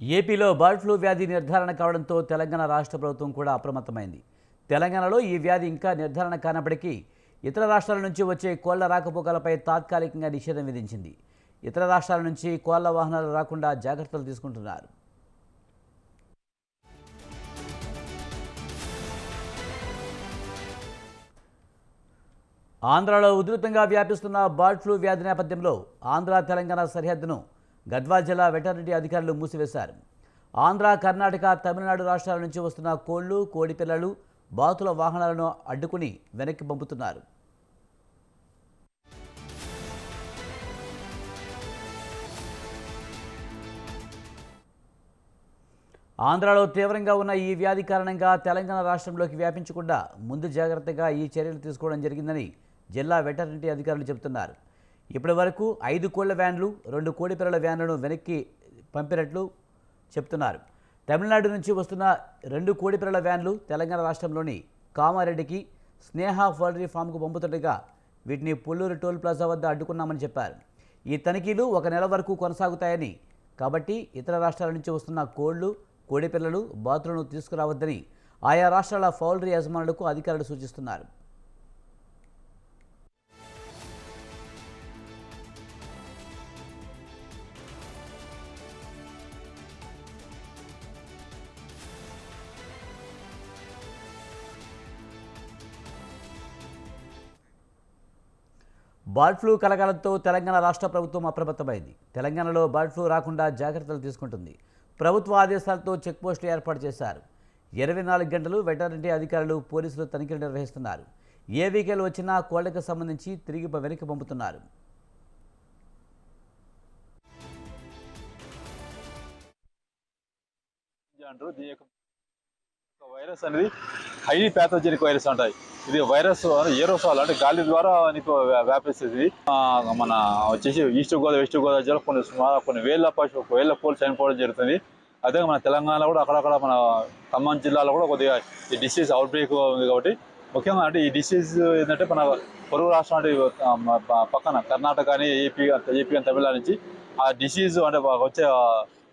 ఏపీలో bird flu వ్యాధి నిర్ధారణ కావడంతో తెలంగాణ రాష్ట్ర ప్రభుత్వం కూడా అప్రమత్తమైంది. తెలంగాణలో ఈ వ్యాధి ఇంకా నిర్ధారణ కానప్పటికీ ఇతర రాష్ట్రాల నుంచి వచ్చే కోళ్ల రాకపోకలపై తాత్కాలికంగా నిషేధం విధించింది. ఇతర రాష్ట్రాల నుంచి కోళ్ల వాహనాలు రాకుండా జాగ్రత్తలు తీసుకుంటున్నారు. ఆంధ్రాలో ఉధృతంగా వ్యాపిస్తున్న బర్డ్ ఫ్లూ వ్యాధి నేపథ్యంలో ఆంధ్ర తెలంగాణ సరిహద్దును గద్వాల్ జిల్లా వెటర్నరీ అధికారులు మూసివేశారు. ఆంధ్ర, కర్ణాటక, తమిళనాడు రాష్ట్రాల నుంచి వస్తున్న కోళ్లు, కోడిపిల్లలు, బాతుల వాహనాలను అడ్డుకుని వెనక్కి పంపుతున్నారు. ఆంధ్రాలో తీవ్రంగా ఉన్న ఈ వ్యాధి కారణంగా తెలంగాణ రాష్ట్రంలోకి వ్యాపించకుండా ముందు జాగ్రత్తగా ఈ చర్యలు తీసుకోవడం జరిగిందని జిల్లా వెటర్నరీ అధికారులు చెబుతున్నారు. ఇప్పటి వరకు 5 కోళ్ల వ్యాన్లు, 2 కోడిపిల్లల వ్యాన్లను వెనక్కి పంపినట్లు చెప్తున్నారు. తమిళనాడు నుంచి వస్తున్న 2 కోడిపిల్లల వ్యాన్లు తెలంగాణ రాష్ట్రంలోని కామారెడ్డికి స్నేహ పౌల్ట్రీ ఫామ్కు పంపుతుండగా వీటిని పుల్లూరు టోల్ ప్లాజా వద్ద అడ్డుకున్నామని చెప్పారు. ఈ తనిఖీలు 1 నెల వరకు కొనసాగుతాయని, కాబట్టి ఇతర రాష్ట్రాల నుంచి వస్తున్న కోళ్లు, కోడిపిల్లలు, బాతులను తీసుకురావద్దని ఆయా రాష్ట్రాల పౌల్ట్రీ యజమానులకు అధికారులు సూచిస్తున్నారు. బర్డ్ ఫ్లూ కలగాలంతో తెలంగాణ రాష్ట్ర ప్రభుత్వం అప్రమత్తమైంది. తెలంగాణలో బర్డ్ ఫ్లూ రాకుండా జాగ్రత్తలు తీసుకుంటుంది. ప్రభుత్వ ఆదేశాలతో చెక్పోస్టులు ఏర్పాటు చేశారు. 24 గంటలు వెటర్నరీ అధికారులు, పోలీసులు తనిఖీలు నిర్వహిస్తున్నారు. ఏ వెహికల్ వచ్చినా కోళ్లకు సంబంధించి తిరిగి వెనక్కి పంపుతున్నారు. వైరస్ అనేది హైలీ ప్యాథోజెనిక్ వైరస్ అంటాయి. ఇది వైరస్ ఏరోసాల్ అంటే గాలి ద్వారా నీకు వ్యాపిస్తుంది. మన వచ్చేసి ఈస్ట్ గోదావరి, వెస్ట్ గోదావరి జిల్లా కొన్ని వేల కోళ్ళు చనిపోవడం జరుగుతుంది. అదే మన తెలంగాణలో కూడా అక్కడక్కడ మన ఖమ్మం జిల్లాలో కూడా కొద్దిగా ఈ డిసీజ్ అవుట్ బ్రేక్ ఉంది. కాబట్టి ముఖ్యంగా అంటే ఈ డిసీజ్ ఏంటంటే మన పొరుగు రాష్ట్రం అంటే పక్కన కర్ణాటక కానీ ఏపీ కానీ తమిళనాడు నుంచి ఆ డిసీజ్ అంటే వచ్చే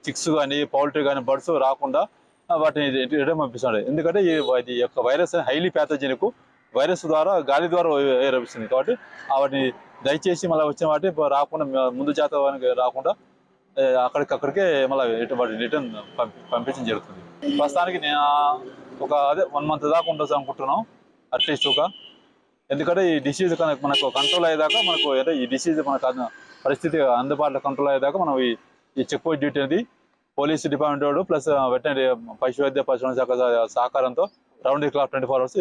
చిక్స్ కానీ, పౌల్ట్రీ కానీ, బర్డ్స్ రాకుండా వాటిని రిటర్న్ పంపిస్తున్నాడు. ఎందుకంటే ఈ యొక్క వైరస్ హైలీ ప్యాథోజెనిక్ వైరస్ ద్వారా గాలి ద్వారా వ్యాపిస్తుంది. కాబట్టి వాటిని దయచేసి మళ్ళీ వచ్చిన వాటి రాకుండా ముందు జాతకానికి రాకుండా అక్కడికే మళ్ళీ రిటర్న్ పంపించడం జరుగుతుంది. ప్రస్తుతానికి నేను అదే 1 మంత్ దాకా ఉండొచ్చు అనుకుంటున్నాం అట్లీస్ట్ ఎందుకంటే ఈ డిసీజ్ మనకు కంట్రోల్ అయ్యేదాకా అంటే ఈ డిసీజ్ మనకు పరిస్థితి అందుబాటులో కంట్రోల్ అయ్యేదాకా మనం ఈ చెక్ పోస్ట్ డ్యూటీ అనేది పోలీసు డిపార్ట్మెంట్ వాడు ప్లస్ వెటనరీ పశు వైద్య పరిశోధన శాఖ సహకారంతో రౌండ్ ది క్లాక్ 24 hours